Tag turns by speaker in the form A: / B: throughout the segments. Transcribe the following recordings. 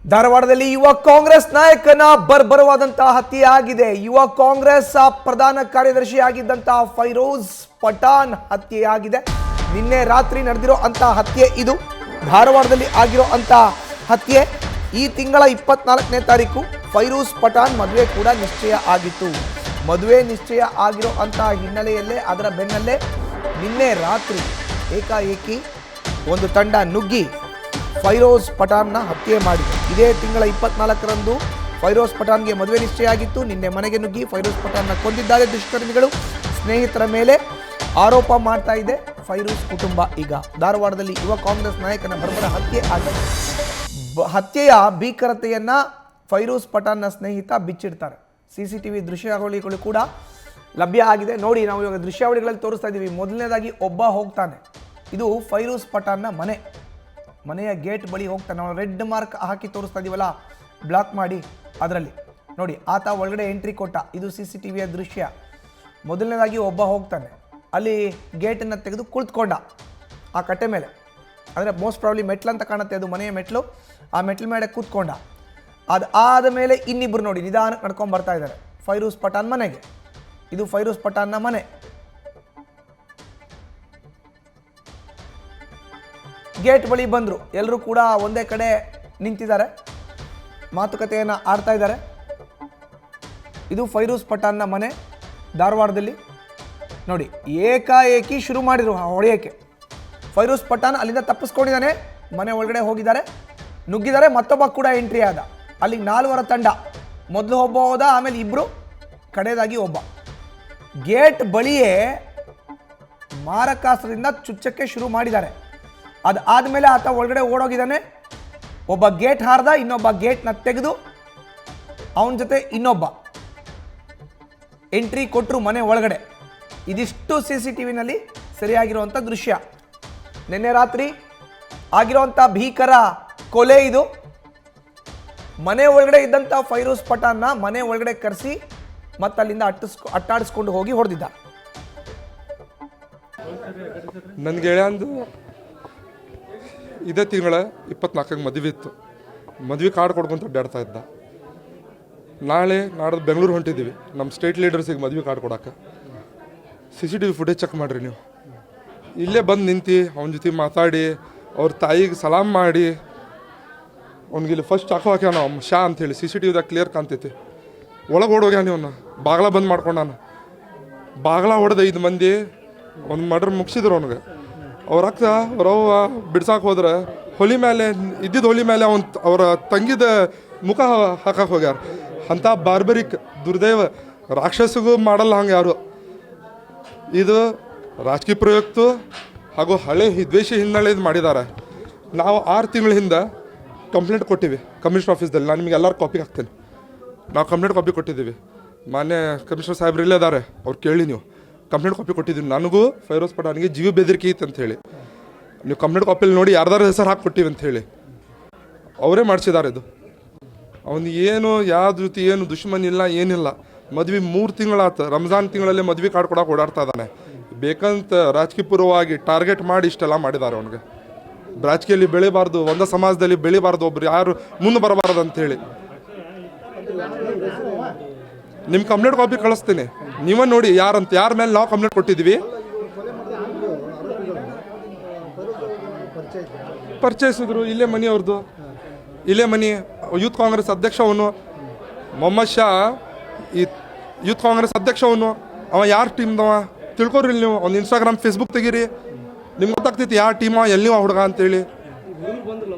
A: ಧಾರವಾಡದಲ್ಲಿ ಯುವ ಕಾಂಗ್ರೆಸ್ ನಾಯಕನ ಬರ್ಬರವಾದಂತಹ ಹತ್ಯೆ ಆಗಿದೆ. ಯುವ ಕಾಂಗ್ರೆಸ್ ಪ್ರಧಾನ ಕಾರ್ಯದರ್ಶಿ ಆಗಿದ್ದಂತಹ ಫೈರೋಜ್ ಪಠಾಣ್ ಹತ್ಯೆಯಾಗಿದೆ. ನಿನ್ನೆ ರಾತ್ರಿ ನಡೆದಿರೋ ಅಂತ ಹತ್ಯೆ ಇದು. ಧಾರವಾಡದಲ್ಲಿ ಆಗಿರೋ ಅಂತ ಹತ್ಯೆ. ಈ ತಿಂಗಳ 24ನೇ ತಾರೀಕು ಫೈರೋಜ್ ಪಠಾಣ್ ಮದುವೆ ಕೂಡ ನಿಶ್ಚಯ ಆಗಿತ್ತು. ಮದುವೆ ನಿಶ್ಚಯ ಆಗಿರೋ ಅಂತಹ ಹಿನ್ನೆಲೆಯಲ್ಲೇ ಅದರ ಬೆನ್ನಲ್ಲೇ ನಿನ್ನೆ ರಾತ್ರಿ ಏಕಾಏಕಿ ಒಂದು ತಂಡ ನುಗ್ಗಿ ಫೈರೋಜ್ ಪಠಾಣ್ನ ಹತ್ಯೆ ಮಾಡಿದೆ. ಇದೇ ತಿಂಗಳ 24ರಂದು ಫೈರೋಜ್ ಪಠಾಣ್ಗೆ ಮದುವೆ ನಿಶ್ಚಯ ಆಗಿತ್ತು. ನಿನ್ನೆ ಮನೆಗೆ ನುಗ್ಗಿ ಫೈರೋಜ್ ಪಠಾಣ್ನ ಕೊಂದಿದ್ದಾರೆ ದುಷ್ಕರ್ಮಿಗಳು. ಸ್ನೇಹಿತರ ಮೇಲೆ ಆರೋಪ ಮಾಡ್ತಾ ಇದೆ ಫೈರೋಜ್ ಕುಟುಂಬ. ಈಗ ಧಾರವಾಡದಲ್ಲಿ ಯುವ ಕಾಂಗ್ರೆಸ್ ನಾಯಕನ ಬರ್ಬರ ಹತ್ಯೆ ಆಗಿದೆ. ಹತ್ಯೆಯ ಭೀಕರತೆಯನ್ನ ಫೈರೋಜ್ ಪಠಾಣ್ನ ಸ್ನೇಹಿತ ಬಿಚ್ಚಿಡ್ತಾರೆ. CCTV ದೃಶ್ಯಾವಳಿಗಳು ಕೂಡ ಲಭ್ಯ ಆಗಿದೆ. ನೋಡಿ, ನಾವು ಇವಾಗ ದೃಶ್ಯಾವಳಿಗಳಲ್ಲಿ ತೋರಿಸ್ತಾ ಇದ್ದೀವಿ. ಮೊದಲನೇದಾಗಿ ಒಬ್ಬ ಹೋಗ್ತಾನೆ. ಇದು ಫೈರೋಜ್ ಪಠಾಣ್ನ ಮನೆಯ ಗೇಟ್ ಬಳಿ ಹೋಗ್ತಾನೆ. ನಾವು ರೆಡ್ ಮಾರ್ಕ್ ಹಾಕಿ ತೋರಿಸ್ತಾ ಇದೀವಲ್ಲ, ಬ್ಲಾಕ್ ಮಾಡಿ, ಅದರಲ್ಲಿ ನೋಡಿ ಆತ ಒಳಗಡೆ ಎಂಟ್ರಿ ಕೊಟ್ಟ. ಇದು CCTVಯ ದೃಶ್ಯ. ಮೊದಲನೇದಾಗಿ ಒಬ್ಬ ಹೋಗ್ತಾನೆ, ಅಲ್ಲಿ ಗೇಟನ್ನು ತೆಗೆದು ಕುಳಿತುಕೊಂಡ ಆ ಕಟ್ಟೆ ಮೇಲೆ. ಅಂದರೆ ಮೋಸ್ಟ್ ಪ್ರಾಬ್ಲಿ ಮೆಟ್ಲು ಅಂತ ಕಾಣುತ್ತೆ, ಅದು ಮನೆಯ ಮೆಟ್ಲು. ಆ ಮೆಟ್ಲ ಮೇಲೆ ಕೂತ್ಕೊಂಡ. ಅದು ಆದ ಮೇಲೆ ಇನ್ನಿಬ್ಬರು ನೋಡಿ ನಿಧಾನಕ್ಕೆ ನಡ್ಕೊಂಡು ಬರ್ತಾ ಇದ್ದಾರೆ ಫೈರೋಜ್ ಪಠಾಣ್ ಮನೆಗೆ. ಇದು ಫೈರೋಜ್ ಪಠಾಣ್ನ ಮನೆ. ಗೇಟ್ ಬಳಿ ಬಂದರು. ಎಲ್ಲರೂ ಕೂಡ ಒಂದೇ ಕಡೆ ನಿಂತಿದ್ದಾರೆ, ಮಾತುಕತೆಯನ್ನು ಆಡ್ತಾ ಇದ್ದಾರೆ. ಇದು ಫೈರೋಜ್ ಪಠಾಣ್ನ ಮನೆ ಧಾರವಾಡದಲ್ಲಿ. ನೋಡಿ, ಏಕಾಏಕಿ ಶುರು ಮಾಡಿದ್ರು ಹೊಡೆಯೋಕ್ಕೆ. ಫೈರೋಜ್ ಪಠಾಣ್ ಅಲ್ಲಿಂದ ತಪ್ಪಿಸ್ಕೊಂಡಿದ್ದಾನೆ. ಮನೆ ಒಳಗಡೆ ಹೋಗಿದ್ದಾರೆ, ನುಗ್ಗಿದ್ದಾರೆ. ಮತ್ತೊಬ್ಬ ಕೂಡ ಎಂಟ್ರಿ ಆದ. ಅಲ್ಲಿಗೆ 4 ತಂಡ. ಮೊದಲು ಒಬ್ಬ ಹೋದ, ಆಮೇಲೆ ಇಬ್ಬರು, ಕಡೆಯದಾಗಿ ಒಬ್ಬ. ಗೇಟ್ ಬಳಿಯೇ ಮಾರಕಾಸ್ತ್ರದಿಂದ ಚುಚ್ಚಕ್ಕೆ ಶುರು ಮಾಡಿದ್ದಾರೆ. ಅದು ಆದಮೇಲೆ ಆತ ಒಳಗಡೆ ಓಡೋಗಿದ್ದಾನೆ. ಒಬ್ಬ ಗೇಟ್ ಹಾರ್ದ, ಇನ್ನೊಬ್ಬ ಗೇಟ್ನ ತೆಗೆದು ಅವನ ಜೊತೆ ಇನ್ನೊಬ್ಬ ಎಂಟ್ರಿ ಕೊಟ್ಟರು ಮನೆ ಒಳಗಡೆ. ಇದಿಷ್ಟು CCTVನಲ್ಲಿ ಸರಿಯಾಗಿರುವಂಥ ದೃಶ್ಯ. ನಿನ್ನೆ ರಾತ್ರಿ ಆಗಿರುವಂಥ ಭೀಕರ ಕೊಲೆ ಇದು. ಮನೆ ಒಳಗಡೆ ಇದ್ದಂಥ ಫೈರೋಜ್ ಪಠಾಣ್ನ ಮನೆ ಒಳಗಡೆ ಕರೆಸಿ ಮತ್ತಲ್ಲಿಂದ ಅಟ್ಟಾಡಿಸ್ಕೊಂಡು ಹೋಗಿ ಹೊಡೆದಿದ್ದ.
B: ನನ್ನ ಗೆಳೆಯಂದು ಇದೇ ತಿಂಗಳ 24ಕ್ಕೆ ಮದುವೆ ಇತ್ತು. ಮದುವೆ ಕಾರ್ಡ್ ಕೊಡ್ಕೊಂತ ಅಡ್ಡಾಡ್ತಾ ಇದ್ದ. ನಾಡ್ದು ಬೆಂಗಳೂರು ಹೊಂಟಿದ್ದೀವಿ ನಮ್ಮ ಸ್ಟೇಟ್ ಲೀಡರ್ಸಿಗೆ ಮದುವೆ ಕಾರ್ಡ್ ಕೊಡೋಕೆ. CCTV ಫುಟೇಜ್ ಚೆಕ್ ಮಾಡಿರಿ ನೀವು. ಇಲ್ಲೇ ಬಂದು ನಿಂತು ಅವನ ಜೊತೆ ಮಾತಾಡಿ ಅವ್ರ ತಾಯಿಗೆ ಸಲಾಮ್ ಮಾಡಿ ಅವ್ನಿಗಿಲ್ಲಿ ಫಸ್ಟ್ ಹಾಕೋ ನಾವು ಶಾ ಅಂಥೇಳಿ CCTVದಾಗ ಕ್ಲಿಯರ್ ಕಾಣ್ತೈತಿ. ಒಳಗೆ ಓಡೋಗ್ಯಾನ ಇವನ್ನ. ಬಾಗ್ಲ ಬಂದ್ ಮಾಡ್ಕೊಂಡಾನ. ಬಾಗ್ಲ ಹೊಡೆದ 5 ಮಂದಿ ಒಂದು ಮರ್ಡರ್ ಮುಗಿಸಿದ್ರು ಅವನಿಗೆ. ಅವ್ರ ಅಕ್ಕ ಅವ್ರವ್ವ ಬಿಡ್ಸಾಕೆ ಹೋದ್ರೆ ಹೊಲಿ ಮೇಲೆ ಹೊಲಿ ಮೇಲೆ ಅವರ ತಂಗಿದ ಮುಖ ಹಾಕಕ್ಕೆ ಹೋಗ್ಯಾರ. ಅಂಥ ಬಾರ್ಬರಿಕ್ ದುರ್ದೈವ ರಾಕ್ಷಸಿಗೂ ಮಾಡಲ್ಲ ಹಂಗೆ ಯಾರು. ಇದು ರಾಜಕೀಯ ಪ್ರಯುಕ್ತ ಹಾಗೂ ಹಳೆ ದ್ವೇಷ ಹಿನ್ನೆಲೆದು ಮಾಡಿದ್ದಾರೆ. ನಾವು 6 ತಿಂಗಳ ಹಿಂದೆ ಕಂಪ್ಲೇಂಟ್ ಕೊಟ್ಟಿವಿ ಕಮಿಷನರ್ ಆಫೀಸ್ದಲ್ಲಿ. ನಾನು ನಿಮಗೆ ಎಲ್ಲರೂ ಕಾಪಿ ಹಾಕ್ತೇನೆ. ನಾವು ಕಂಪ್ಲೇಂಟ್ ಕಾಪಿ ಕೊಟ್ಟಿದ್ದೀವಿ. ಮಾನ್ಯ ಕಮಿಷನರ್ ಸಾಹೇಬ್ರು ಇಲ್ಲೇ ಇದ್ದಾರೆ, ಅವ್ರು ಕೇಳಿ ನೀವು. ಕಂಪ್ಲೇಂಟ್ ಕಾಪಿ ಕೊಟ್ಟಿದ್ದೀವಿ. ನನಗೂ ಫೈರೋಜ್ ಪಠಾಣ್ಗೆ ಜೀವ ಬೆದರಿಕೆ ಇತ್ತು ಅಂಥೇಳಿ. ನೀವು ಕಂಪ್ಲೇಂಟ್ ಕಾಪಿಯಲ್ಲಿ ನೋಡಿ ಯಾರ್ದಾರ ಹೆಸರು ಹಾಕಿ ಕೊಟ್ಟಿವಿ ಅಂಥೇಳಿ. ಅವರೇ ಮಾಡಿಸಿದ್ದಾರೆ ಇದು. ಅವನಿಗೆ ಏನು ಯಾವ್ದು ಜೊತೆ ಏನು ದುಶ್ಮನ್ ಇಲ್ಲ, ಏನಿಲ್ಲ. ಮದ್ವೆ 3 ತಿಂಗಳಾಯ್ತು. ರಂಜಾನ್ ತಿಂಗಳಲ್ಲೇ ಮದ್ವೆ ಕಾರ್ಡ್ ಕೊಡೋಕೆ ಓಡಾಡ್ತಾ ಇದ್ದಾನೆ. ಬೇಕಂತ ರಾಜಕೀಯ ಪೂರ್ವವಾಗಿ ಟಾರ್ಗೆಟ್ ಮಾಡಿ ಇಷ್ಟೆಲ್ಲ ಮಾಡಿದ್ದಾರೆ ಅವನಿಗೆ. ರಾಜಕೀಯದಲ್ಲಿ ಬೆಳಿಬಾರ್ದು, ಒಂದೇ ಸಮಾಜದಲ್ಲಿ ಬೆಳಿಬಾರ್ದು, ಒಬ್ರು ಯಾರು ಮುಂದೆ ಬರಬಾರ್ದು ಅಂಥೇಳಿ. ನಿಮ್ಮ ಕಂಪ್ಲೇಂಟ್ ಕಾಪಿ ಕಳಿಸ್ತೀನಿ, ನೀವೇ ನೋಡಿ ಯಾರಂತ, ಯಾರ ಮೇಲೆ ನಾವು ಕಂಪ್ಲೇಂಟ್ ಕೊಟ್ಟಿದ್ದೀವಿ. ಪರಿಚಯಿಸಿದ್ರು. ಇಲ್ಲೇ ಮನಿ ಅವ್ರದ್ದು, ಇಲ್ಲೇ ಮನಿ. ಯೂತ್ ಕಾಂಗ್ರೆಸ್ ಅಧ್ಯಕ್ಷ ಅವನು ಮೊಹಮ್ಮದ್ ಶಾ. ಈ ಯೂತ್ ಕಾಂಗ್ರೆಸ್ ಅಧ್ಯಕ್ಷ ಅವ ಯಾರ ಟೀಮ್ದವ ತಿಳ್ಕೊರಿ ನೀವು. ಒಂದು ಇನ್ಸ್ಟಾಗ್ರಾಮ್ ಫೇಸ್ಬುಕ್ ತೆಗೀರಿ, ನಿಮ್ಗೆ ಗೊತ್ತಾಗ್ತೈತಿ ಯಾವ ಟೀಮ ಎಲ್ಲಿ ಹುಡುಗ ಅಂತೇಳಿ.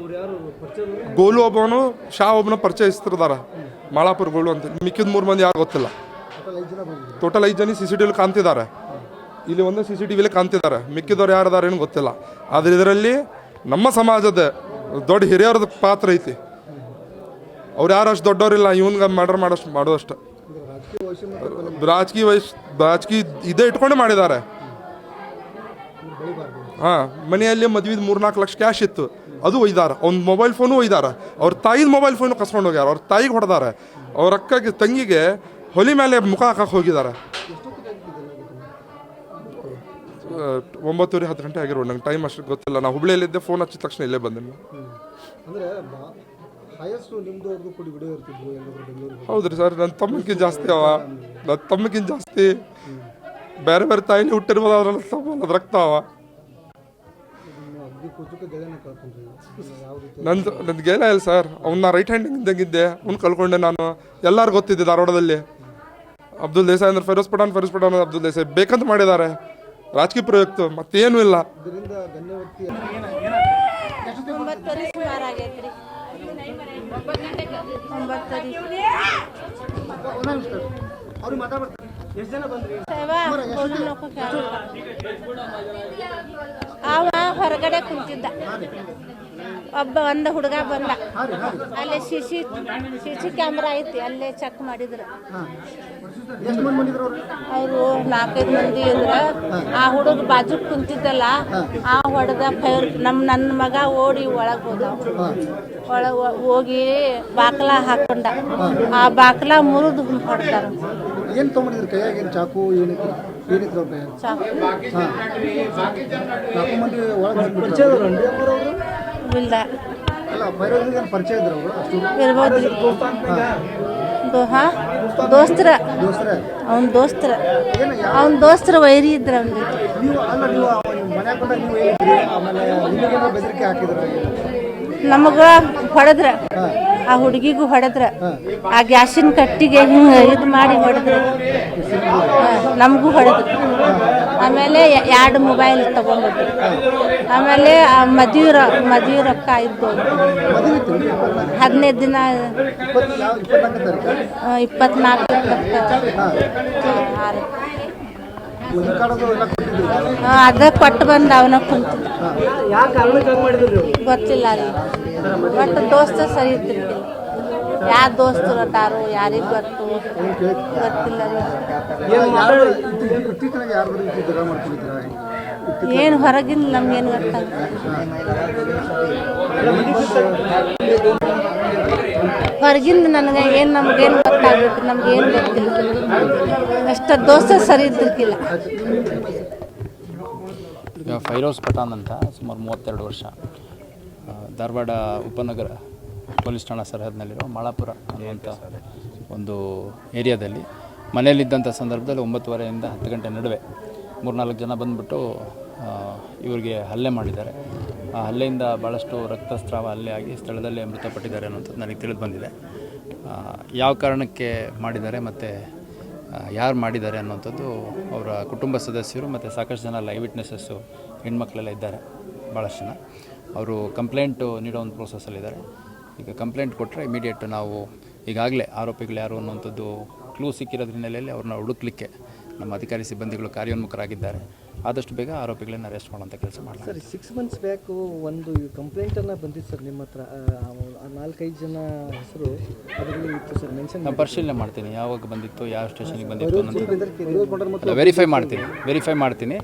B: ಗೋಲು ಒಬ್ಬವನು, ಶಾ ಒಬ್ಬನ ಪರಿಚಯಿಸ್ತಿರ್ದಾರ, ಮಾಳಾಪುರ ಗೋಲು ಅಂತ. ಮಿಕ್ಕಿದ 3 ಮಂದಿ ಯಾರು ಗೊತ್ತಿಲ್ಲ. ಟೋಟಲ್ 5 ಜನ CCTVಲಿ ಕಾಣ್ತಿದ್ದಾರೆ. ಇಲ್ಲಿ ಒಂದು CCTVಲಿ ಕಾಣ್ತಿದ್ದಾರೆ. ಮಿಕ್ಕಿದವ್ರು ಯಾರಿದಾರೆ ಏನು ಗೊತ್ತಿಲ್ಲ. ಆದರೆ ಇದರಲ್ಲಿ ನಮ್ಮ ಸಮಾಜದ ದೊಡ್ಡ ಹಿರಿಯರದ ಪಾತ್ರ ಐತಿ. ಅವ್ರು ಯಾರು ಅಷ್ಟು ದೊಡ್ಡವರಿಲ್ಲ ಇವನ್ಗೆ ಮರ್ಡರ್ ಮಾಡೋದಷ್ಟು. ರಾಜಕೀಯ ಇದೇ ಇಟ್ಕೊಂಡು ಮಾಡಿದ್ದಾರೆ. ಹಾಂ, ಮನೆಯಲ್ಲಿ ಮದುವೆ 3-4 ಲಕ್ಷ ಕ್ಯಾಶ್ ಇತ್ತು, ಅದು ಒಯ್ದಾರ. ಅವ್ನ ಮೊಬೈಲ್ ಫೋನು ಒಯ್ದಾರ. ಅವ್ರ ತಾಯಿದ ಮೊಬೈಲ್ ಫೋನು ಕಸ್ಕೊಂಡು ಹೋಗ್ಯಾರ. ಅವ್ರ ತಾಯಿಗೆ ಹೊಡೆದಾರೆ. ಅವ್ರ ಅಕ್ಕಗೆ ತಂಗಿಗೆ ಹೊಲಿ ಮೇಲೆ ಮುಖ ಹಾಕಕ್ಕೆ ಹೋಗಿದ್ದಾರೆ. 9:10 ಗಂಟೆ ಆಗಿರೋ. ನಂಗೆ ಟೈಮ್ ಅಷ್ಟು ಗೊತ್ತಿಲ್ಲ. ನಾವು ಹುಬ್ಳಿಯಲ್ಲಿದ್ದೆ, ಫೋನ್ ಹಚ್ಚಿದ ತಕ್ಷಣ ಇಲ್ಲೇ ಬಂದೆ. ಹೌದ್ರಿ ಸರ್, ನನ್ನ ತಮ್ಮಕ್ಕಿಂತ ಜಾಸ್ತಿ ನನ್ನ ತಮ್ಮಕ್ಕಿಂತ ಜಾಸ್ತಿ ಬೇರೆ ಬೇರೆ ತಾಯಿಲಿ ಹುಟ್ಟಿರ್ಬೋದು, ಅದ್ರಲ್ಲಿ ರಕ್ತ ನಂದು ಗೇಲ ಇಲ್ಲ ಸರ್. ಅವ್ನ ರೈಟ್ ಹ್ಯಾಂಡ್ ಇದ್ದಂಗಿದ್ದೆ, ಅವ್ನು ಕಳ್ಕೊಂಡೆ ನಾನು. ಎಲ್ಲರೂ ಗೊತ್ತಿದ್ದೆ ಧಾರವಾಡದಲ್ಲಿ. ಅಬ್ದುಲ್ ದೇಸಾಯಿ ಅಂದ್ರೆ ಫೈರೋಜ್ ಪಠಾಣ್ ಅಬ್ದುಲ್ ದೇಸಾಯಿ ಬೇಕಂತ ಮಾಡಿದ್ದಾರೆ, ರಾಜಕೀಯ ಪ್ರಯುಕ್ತ, ಮತ್ತೇನು ಇಲ್ಲ.
C: ಅವ ಹೊರಗಡೆ ಕುಂತಿದ್ದ, ಒಂದು ಹುಡುಗ ಬಂದ, ಅಲ್ಲೇ ಸಿಸಿ ಕ್ಯಾಮ್ರಾ ಐತಿ, ಅಲ್ಲೇ ಚೆಕ್ ಮಾಡಿದ್ರು. ಅವರು 4-5 ಮಂದಿ ಇದ್ರ. ಆ ಹುಡುಗ ಬಾಜು ಕುಂತಿದ್ದಲ್ಲ, ಆ ಹೊಡೆದ ನನ್ನ ಮಗ ಓಡಿ ಒಳಗೆ ಹೋದ. ಒಳಗೆ ಹೋಗಿ ಬಾಕ್ಲ ಹಾಕೊಂಡ, ಆ ಬಾಕ್ಲ ಮುರಿದು ಹೊಡ್ತಾರ.
D: ಏನು ತೊಗೊಂಡಿದ್ರು ಕೈಯಾಗ? ಏನು ಚಾಕು ಏನಿತ್ತು?
C: ಚಾಕು ಇಲ್ಲ.
D: ಅಲ್ಲ, ಫೈರೋಜ್ಗೆ ಏನು ಪರಿಚಯ ಇದ್ರು ಅವರು?
C: ಇರ್ಬೋದ್ರಿ. ದೋಸ್ತರ, ಅವನ ದೋಸ್ತರ ವೈರಿ ಇದ್ರ ಅವ್ನ ಜೊತೆ.
D: ನೀವು ಮನ್ಯಾಗ ಬಂದಾಗ ನೀವು ಹೇಳಿದ್ರಿ, ಆಮೇಲೆ ನಿಮಗೇನೋ ಬೆದರಿಕೆ ಹಾಕಿದ್ರು?
C: ನಮಗ ಹೊಡೆದ್ರ, ಆ ಹುಡುಗಿಗೂ ಹೊಡೆದ್ರ, ಆ ಗ್ಯಾಸಿನ ಕಟ್ಟಿಗೆ ಹಿಂಗೆ ಇದು ಮಾಡಿ ಹೊಡೆದ್ರ, ನಮಗೂ ಹೊಡೆದ್ರು. ಆಮೇಲೆ 2 ಮೊಬೈಲ್ ತಗೊಂಡ್ಬಿಟ್ರು. ಆಮೇಲೆ ಮದುವೆ ರೊಕ್ಕ ಇದ್ದು 15 ದಿನ, 24 ಅದ ಕೊಟ್ಟು ಬಂದ ಅವನ ಕುಂತ. ಗೊತ್ತಿಲ್ಲ ರೀ, ಒಟ್ಟು ದೋಸ್ತ ಸರಿ ಇರ್ತಿರ್ತಿಲ್ಲ. ಯಾವ ದೋಸ್ತರು ಅದಾರು ಯಾರಿಗೆ ಗೊತ್ತಿಲ್ಲ ರೀ. ಏನು ಹೊರಗಿಂದ ನಮ್ಗೇನು ಗೊತ್ತಾಗ, ಹೊರಗಿಂದ ನನಗೆ ಏನು ನಮ್ಗೇನು ಗೊತ್ತಾಗ್ಬೇಕು, ನಮ್ಗೇನು ಗೊತ್ತಿಲ್ಲ. ಅಷ್ಟು ದೋಸ್ತ ಸರಿ ಇದ್ದಿರ್ಕಿಲ್ಲ.
E: ಈಗ ಫೈರೋಜ್ ಪಠಾಣ್ ಅಂತ ಸುಮಾರು 32 ವರ್ಷ ಧಾರವಾಡ ಉಪನಗರ ಪೊಲೀಸ್ ಠಾಣಾ ಸರಹದ್ನಲ್ಲಿರೋ ಮಾಳಾಪುರ ಅನ್ನುವಂಥ ಒಂದು ಏರಿಯಾದಲ್ಲಿ ಮನೆಯಲ್ಲಿದ್ದಂಥ ಸಂದರ್ಭದಲ್ಲಿ 9:30ಯಿಂದ 10 ಗಂಟೆ ನಡುವೆ 3-4 ಜನ ಬಂದುಬಿಟ್ಟು ಇವರಿಗೆ ಹಲ್ಲೆ ಮಾಡಿದ್ದಾರೆ. ಆ ಹಲ್ಲೆಯಿಂದ ಭಾಳಷ್ಟು ರಕ್ತಸ್ರಾವ ಹಲ್ಲೆ ಆಗಿ ಸ್ಥಳದಲ್ಲೇ ಮೃತಪಟ್ಟಿದ್ದಾರೆ ಅನ್ನೋಂಥದ್ದು ನನಗೆ ತಿಳಿದು ಬಂದಿದೆ. ಯಾವ ಕಾರಣಕ್ಕೆ ಮಾಡಿದ್ದಾರೆ ಮತ್ತು ಯಾರು ಮಾಡಿದ್ದಾರೆ ಅನ್ನೋಂಥದ್ದು ಅವರ ಕುಟುಂಬ ಸದಸ್ಯರು ಮತ್ತು ಸಾಕಷ್ಟು ಜನ ಲೈವ್ ವಿಟ್ನೆಸಸ್ಸು ಹೆಣ್ಮಕ್ಳೆಲ್ಲ ಇದ್ದಾರೆ. ಭಾಳಷ್ಟು ಜನ ಅವರು ಕಂಪ್ಲೇಂಟು ನೀಡೋ ಒಂದು ಪ್ರೋಸೆಸ್ಸಲ್ಲಿದ್ದಾರೆ. ಈಗ ಕಂಪ್ಲೇಂಟ್ ಕೊಟ್ಟರೆ ಇಮಿಡಿಯೇಟ್ ನಾವು ಈಗಾಗಲೇ ಆರೋಪಿಗಳು ಯಾರು ಅನ್ನೋಂಥದ್ದು ಕ್ಲೂ ಸಿಕ್ಕಿರೋದ್ರ ಹಿನ್ನೆಲೆಯಲ್ಲಿ ಅವ್ರನ್ನ ಹುಡುಕ್ಲಿಕ್ಕೆ ನಮ್ಮ ಅಧಿಕಾರಿ ಸಿಬ್ಬಂದಿಗಳು ಕಾರ್ಯೋನ್ಮುಖರಾಗಿದ್ದಾರೆ. ಆದಷ್ಟು ಬೇಗ ಆರೋಪಿಗಳನ್ನ ಅರೆಸ್ಟ್ ಮಾಡುವಂಥ ಕೆಲಸ ಮಾಡಲಾಗಿದೆ.
D: ಸರ್, 6 ಮಂತ್ಸ್ ಬ್ಯಾಕು ಒಂದು ಕಂಪ್ಲೇಂಟನ್ನು ಬಂದಿತ್ತು ಸರ್ ನಿಮ್ಮ ಹತ್ರ. 4-5 ಜನ ಹೆಸರು ಅದರಲ್ಲಿ ಇತ್ತು ಸರ್, ಮೆನ್ಷನ್.
E: ನಾನು ಪರಿಶೀಲನೆ ಮಾಡ್ತೀನಿ ಯಾವಾಗ ಬಂದಿತ್ತು, ಯಾವ ಸ್ಟೇಷನಿಗೆ ಬಂದಿತ್ತು ಅನ್ನೋದು ವೆರಿಫೈ ಮಾಡ್ತೀನಿ.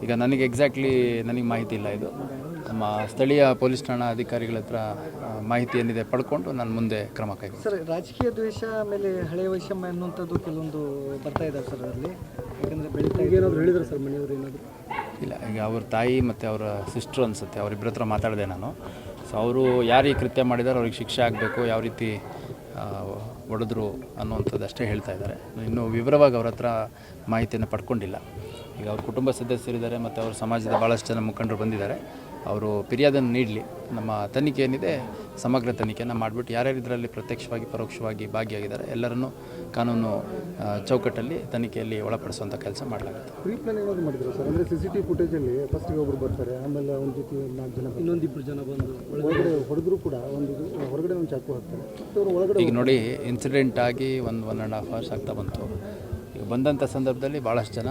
E: ಈಗ ನನಗೆ ಎಕ್ಸಾಕ್ಟ್ಲಿ ನನಗೆ ಮಾಹಿತಿ ಇಲ್ಲ. ಇದು ನಮ್ಮ ಸ್ಥಳೀಯ ಪೊಲೀಸ್ ಠಾಣಾ ಅಧಿಕಾರಿಗಳ ಹತ್ರ ಮಾಹಿತಿ ಏನಿದೆ ಪಡ್ಕೊಂಡು ನಾನು ಮುಂದೆ ಕ್ರಮ ಕೈಗೊಳ್ತೀನಿ.
D: ಸರ್, ರಾಜಕೀಯ ದ್ವೇಷ ಆಮೇಲೆ ಹಳೆಯ ವೈಷಮ್ಯ ಅನ್ನುವಂಥದ್ದು ಕೆಲವೊಂದು ಬರ್ತಾ ಇದ್ದಾರೆ ಸರ್ ಅದರಲ್ಲಿ. ಯಾಕಂದರೆ ಬೆಳೀತಾ ಏನಾದರೂ ಹೇಳಿದ್ರು ಸರ್ ಮನೆಯವರು ಏನಾದರೂ?
E: ಇಲ್ಲ, ಈಗ ಅವ್ರ ತಾಯಿ ಮತ್ತು ಅವರ ಸಿಸ್ಟ್ರು ಅನಿಸುತ್ತೆ, ಅವರಿಬ್ಬರ ಹತ್ರ ಮಾತಾಡಿದೆ ನಾನು. ಸೊ ಅವರು ಯಾರು ಈ ಕೃತ್ಯ ಮಾಡಿದಾರೋ ಅವ್ರಿಗೆ ಶಿಕ್ಷೆ ಆಗಬೇಕು, ಯಾವ ರೀತಿ ಹೊಡೆದ್ರು ಅನ್ನುವಂಥದ್ದು ಅಷ್ಟೇ ಹೇಳ್ತಾ ಇದ್ದಾರೆ. ಇನ್ನೂ ವಿವರವಾಗಿ ಅವ್ರ ಹತ್ರ ಮಾಹಿತಿಯನ್ನು ಪಡ್ಕೊಂಡಿಲ್ಲ. ಈಗ ಅವ್ರ ಕುಟುಂಬ ಸದಸ್ಯರಿದ್ದಾರೆ ಮತ್ತು ಅವ್ರ ಸಮಾಜದ ಭಾಳಷ್ಟು ಜನ ಮುಖಂಡರು ಬಂದಿದ್ದಾರೆ. ಅವರು ಫಿರ್ಯಾದನ್ನು ನೀಡಲಿ. ನಮ್ಮ ತನಿಖೆ ಏನಿದೆ ಸಮಗ್ರ ತನಿಖೆಯನ್ನು ಮಾಡಿಬಿಟ್ಟು ಯಾರ್ಯಾರು ಇದರಲ್ಲಿ ಪ್ರತ್ಯಕ್ಷವಾಗಿ ಪರೋಕ್ಷವಾಗಿ ಭಾಗಿಯಾಗಿದ್ದಾರೆ ಎಲ್ಲರನ್ನೂ ಕಾನೂನು ಚೌಕಟ್ಟಲ್ಲಿ ತನಿಖೆಯಲ್ಲಿ ಒಳಪಡಿಸುವಂಥ ಕೆಲಸ ಮಾಡಲಾಗುತ್ತೆ.
D: ಪ್ರೀ ಪ್ಲಾನ್ ಏನಾದರೂ ಮಾಡಿದ್ರು ಸರ್? ಅಂದರೆ CCTV ಫುಟೇಜಲ್ಲಿ ಫಸ್ಟಿಗೆ ಒಬ್ಬರು ಬರ್ತಾರೆ, ಆಮೇಲೆ ಅವ್ನ ಜೊತೆ 4 ಜನ, ಇನ್ನೊಂದಿಬ್ಬರು ಜನ ಬಂದು ಒಳಗಡೆ ಹೊಡೆದ್ರು ಕೂಡ ಹೊರಗಡೆ ಒಂದು ಚಾಕು ಹಾಕ್ತಾರೆ ಒಳಗಡೆ.
E: ಈಗ ನೋಡಿ, ಇನ್ಸಿಡೆಂಟ್ ಆಗಿ 1.5 ಅವರ್ಸ್ ಆಗ್ತಾ ಬಂತು. ಈಗ ಬಂದಂಥ ಸಂದರ್ಭದಲ್ಲಿ ಭಾಳಷ್ಟು ಜನ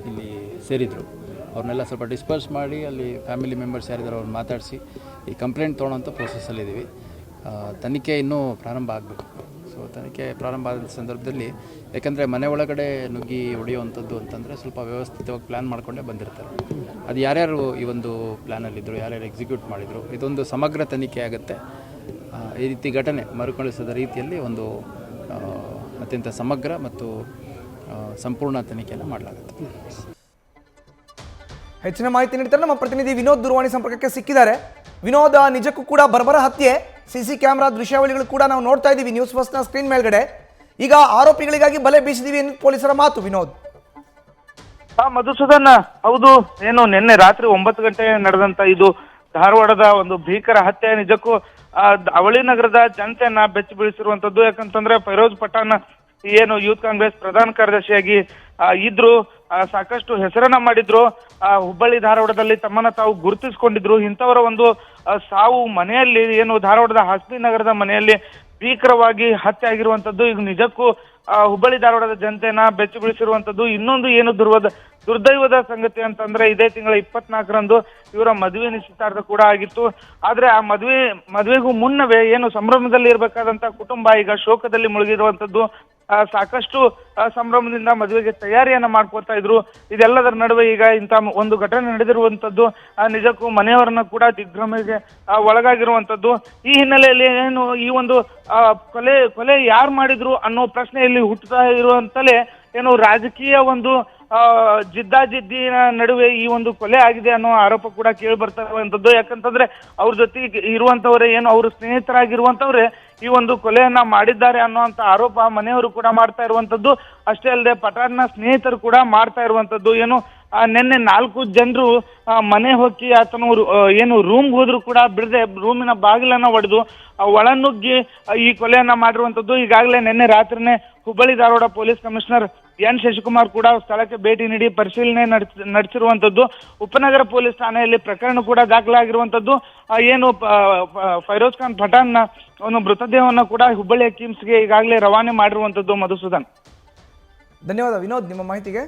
E: ಇಲ್ಲಿ ಸೇರಿದರು. ಅವ್ರನ್ನೆಲ್ಲ ಸ್ವಲ್ಪ ಡಿಸ್ಪರ್ಸ್ ಮಾಡಿ ಅಲ್ಲಿ ಫ್ಯಾಮಿಲಿ ಮೆಂಬರ್ಸ್ ಯಾರಿದ್ದಾರೆ ಅವ್ರನ್ನ ಮಾತಾಡಿಸಿ ಈ ಕಂಪ್ಲೇಂಟ್ ತೊಗೊಳ್ಳೋಂಥ ಪ್ರೋಸೆಸ್ಸಲ್ಲಿದ್ದೀವಿ. ತನಿಖೆ ಇನ್ನೂ ಪ್ರಾರಂಭ ಆಗಬೇಕು. ಸೊ ತನಿಖೆ ಪ್ರಾರಂಭ ಆದ ಸಂದರ್ಭದಲ್ಲಿ, ಯಾಕೆಂದರೆ ಮನೆ ಒಳಗಡೆ ನುಗ್ಗಿ ಹೊಡೆಯುವಂಥದ್ದು ಅಂತಂದರೆ ಸ್ವಲ್ಪ ವ್ಯವಸ್ಥಿತವಾಗಿ ಪ್ಲ್ಯಾನ್ ಮಾಡಿಕೊಂಡೇ ಬಂದಿರ್ತಾರೆ. ಅದು ಯಾರ್ಯಾರು ಈ ಒಂದು ಪ್ಲ್ಯಾನಲ್ಲಿದ್ದರು, ಯಾರ್ಯಾರು ಎಕ್ಸಿಕ್ಯೂಟ್ ಮಾಡಿದರು, ಇದೊಂದು ಸಮಗ್ರ ತನಿಖೆ ಆಗುತ್ತೆ. ಈ ರೀತಿ ಘಟನೆ ಮರುಕಳಿಸದ ರೀತಿಯಲ್ಲಿ ಒಂದು ಅತ್ಯಂತ ಸಮಗ್ರ ಮತ್ತು ಸಂಪೂರ್ಣ ತನಿಖೆಯನ್ನು ಮಾಡಲಾಗುತ್ತೆ.
A: ಹೆಚ್ಚಿನ ಮಾಹಿತಿ ನೀಡ್ತಾರೆ ನಮ್ಮ ಪ್ರತಿನಿಧಿ ವಿನೋದ್ ದೂರವಾಣಿ ಸಂಪರ್ಕಕ್ಕೆ ಸಿಕ್ಕಿದ್ದಾರೆ. ವಿನೋದ್, ನಿಜಕ್ಕೂ ಕೂಡ ಬರ್ಬರ ಹತ್ಯೆ CC ಕ್ಯಾಮೆರಾ ದೃಶ್ಯಾವಳಿಗಳು ಕೂಡ ನಾವು ನೋಡ್ತಾ ಇದ್ದೀವಿ ನ್ಯೂಸ್ ಫಸ್ಟ್ನ ಸ್ಕ್ರೀನ್ ಮೇಲ್ಗಡೆ. ಈಗ ಆರೋಪಿಗಳಿಗಾಗಿ ಬಲೆ ಬೀಸಿದೀವಿ ಎಂದು ಪೊಲೀಸರ ಮಾತು. ವಿನೋದ್.
F: ಮಧುಸೂದನ್, ಹೌದು, ಏನು ನಿನ್ನೆ ರಾತ್ರಿ 9 ಗಂಟೆ ನಡೆದಂತ ಇದು ಧಾರವಾಡದ ಒಂದು ಭೀಕರ ಹತ್ಯೆ ನಿಜಕ್ಕೂ ಅವಳಿ ನಗರದ ಜನತೆಯನ್ನ ಬೆಚ್ಚಿ ಬೀಳಿಸಿರುವಂತದ್ದು. ಯಾಕಂತಂದ್ರೆ ಫೈರೋಜ್ ಪಠಾಣ್ ಏನು ಯೂತ್ ಕಾಂಗ್ರೆಸ್ ಪ್ರಧಾನ ಕಾರ್ಯದರ್ಶಿಯಾಗಿ ಇದ್ರು, ಸಾಕಷ್ಟು ಹೆಸರನ್ನ ಮಾಡಿದ್ರು, ಹುಬ್ಬಳ್ಳಿ ಧಾರವಾಡದಲ್ಲಿ ತಮ್ಮನ್ನ ತಾವು ಗುರುತಿಸಿಕೊಂಡಿದ್ರು. ಇಂಥವರ ಒಂದು ಸಾವು ಮನೆಯಲ್ಲಿ ಏನು ಧಾರವಾಡದ ಹಾಸ್ಪಿ ನಗರದ ಮನೆಯಲ್ಲಿ ಭೀಕರವಾಗಿ ಹತ್ಯೆ ಆಗಿರುವಂತದ್ದು ಈಗ ನಿಜಕ್ಕೂ ಹುಬ್ಬಳ್ಳಿ ಧಾರವಾಡದ ಜನತೆಯನ್ನ ಬೆಚ್ಚಿ ಬೀಳಿಸಿರುವಂತದ್ದು. ಇನ್ನೊಂದು ಏನು ದುರ್ದೈವದ ಸಂಗತಿ ಅಂತಂದ್ರೆ ಇದೇ ತಿಂಗಳ 24ರಂದು ಇವರ ಮದುವೆ ನಿಶ್ಚಿತಾರ್ಥ ಕೂಡ ಆಗಿತ್ತು. ಆದ್ರೆ ಆ ಮದುವೆಗೂ ಮುನ್ನವೇ ಏನು ಸಂಭ್ರಮದಲ್ಲಿ ಇರಬೇಕಾದಂತ ಕುಟುಂಬ ಈಗ ಶೋಕದಲ್ಲಿ ಮುಳುಗಿರುವಂತದ್ದು. ಸಾಕಷ್ಟು ಸಂಭ್ರಮದಿಂದ ಮದುವೆಗೆ ತಯಾರಿಯನ್ನ ಮಾಡ್ಕೊತಾ ಇದ್ರು. ಇದೆಲ್ಲದರ ನಡುವೆ ಈಗ ಇಂತ ಒಂದು ಘಟನೆ ನಡೆದಿರುವಂತದ್ದು ನಿಜಕ್ಕೂ ಮನೆಯವರನ್ನ ಕೂಡ ದಿಗ್ಭ್ರಮೆಗೆ ಒಳಗಾಗಿರುವಂತದ್ದು. ಈ ಹಿನ್ನೆಲೆಯಲ್ಲಿ ಏನು ಈ ಒಂದು ಕೊಲೆ ಯಾರು ಮಾಡಿದ್ರು ಅನ್ನೋ ಪ್ರಶ್ನೆಯಲ್ಲಿ ಹುಟ್ಟುತ್ತಾ ಇರುವಂತಲೇ ಏನು ರಾಜಕೀಯ ಒಂದು ಜಿದ್ದಾಜಿದ್ದಿನ ನಡುವೆ ಈ ಒಂದು ಕೊಲೆ ಆಗಿದೆ ಅನ್ನೋ ಆರೋಪ ಕೂಡ ಕೇಳಿ ಬರ್ತಾ ಇರುವಂತದ್ದು. ಯಾಕಂತಂದ್ರೆ ಅವ್ರ ಜೊತೆಗೆ ಇರುವಂತವರೇ ಏನು ಅವ್ರ ಸ್ನೇಹಿತರಾಗಿರುವಂತವ್ರೆ ಈ ಒಂದು ಕೊಲೆಯನ್ನ ಮಾಡಿದ್ದಾರೆ ಅನ್ನುವಂತ ಆರೋಪ ಮನೆಯವರು ಕೂಡ ಮಾಡ್ತಾ ಇರುವಂತದ್ದು. ಅಷ್ಟೇ ಅಲ್ಲದೆ ಪಠಾಣ್ನ ಸ್ನೇಹಿತರು ಕೂಡ ಮಾಡ್ತಾ ಇರುವಂತದ್ದು. ಏನು ನಿನ್ನೆ 4 ಜನರು ಮನೆ ಹೋಗಿ ಆತನು ಏನು ರೂಮ್ಗೆ ಹೋದ್ರು ಕೂಡ ಬಿಡದೆ ರೂಮಿನ ಬಾಗಿಲನ್ನ ಒಡೆದು ಒಳನುಗ್ಗಿ ಈ ಕೊಲೆಯನ್ನ ಮಾಡಿರುವಂತದ್ದು. ಈಗಾಗಲೇ ನಿನ್ನೆ ರಾತ್ರಿನೇ Hubballi Dharwad police commissioner N Shashikumar ಕೂಡ ಸ್ಥಳಕ್ಕೆ ಭೇಟಿ ನೀಡಿ ಪರಿಶೀಲನೆ ನಡೆಸಿರುವಂತದ್ದು. ಉಪನಗರ ಪೊಲೀಸ್ ಠಾಣೆಯಲ್ಲಿ ಪ್ರಕರಣ ಕೂಡ ದಾಖಲಾಗಿರುವಂತದ್ದು. ಏನು ಫೈರೋಜ್ ಖಾನ್ ಪಠಾಣ್ನ ಒಂದು ಮೃತದೇಹವನ್ನು ಕೂಡ ಹುಬ್ಬಳ್ಳಿಯ ಕಿಮ್ಸ್ಗೆ ಈಗಾಗಲೇ ರವಾನೆ ಮಾಡಿರುವಂತದ್ದು. ಮಧುಸೂದನ್,
A: ಧನ್ಯವಾದ ವಿನೋದ್ ನಿಮ್ಮ ಮಾಹಿತಿಗೆ.